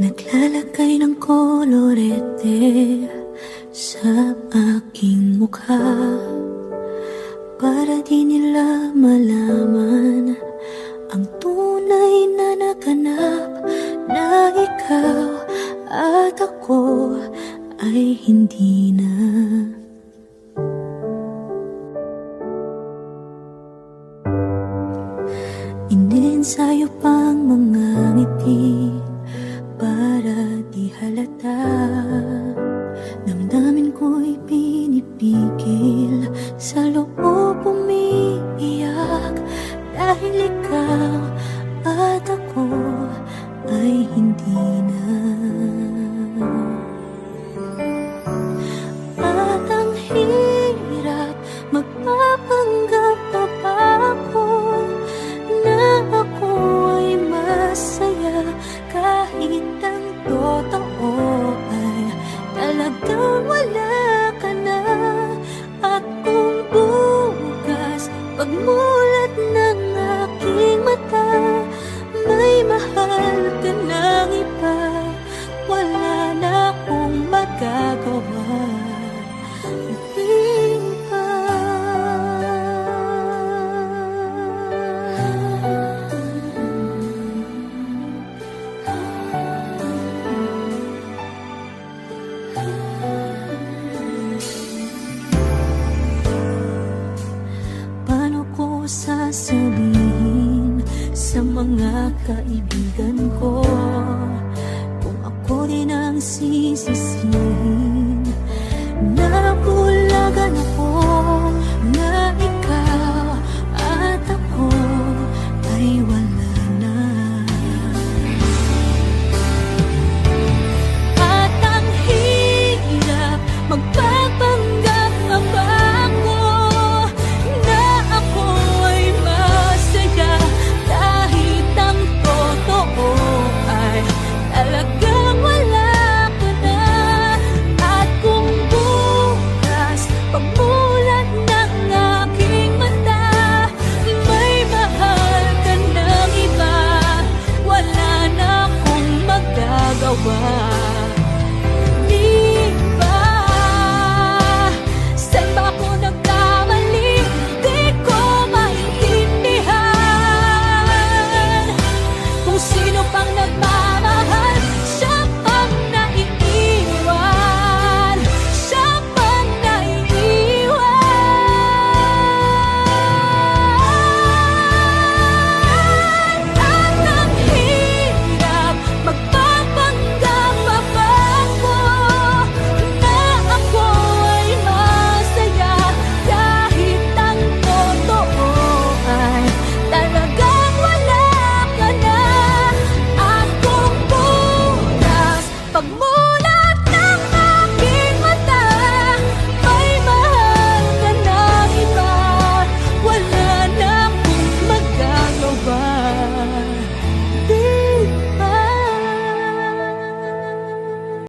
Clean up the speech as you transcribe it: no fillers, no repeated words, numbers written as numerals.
Naglalagay ng kolorete sa aking mukha para di nila malaman ang tunay na naganap, na ikaw at ako ay hindi na. Iniensayo pang mga ngiti para di halata. Damdamin ko'y pinipigil, sa loob umiiyak, dahil ikaw at ako ay hindi na. At ang hirap, magpapanggap pa ba ako na ako ay masaya, kahit ang totoo ay talagang wala ka na. At kung bukas pagmulat ng aking mata, may mahal ka ng iba, wala na akong magagawa. Hindi pa. Paano ko sasabihin sa mga kaibigan ko kung ako din ang sisisihin? Nabulagan ako na ikaw at ako ay wala na. At ang hirap, magpapanggap pa ba ako na ako ay masaya, kahit ang totoo ay talagang wala ka na. At kung bukas pagmulat ng aking mata, may mahal ka ng iba, wala na akong magagawa. Di ba? Saan ba ako nagkamali? Di ko maintindihan kung sino pang nagmamahal, siya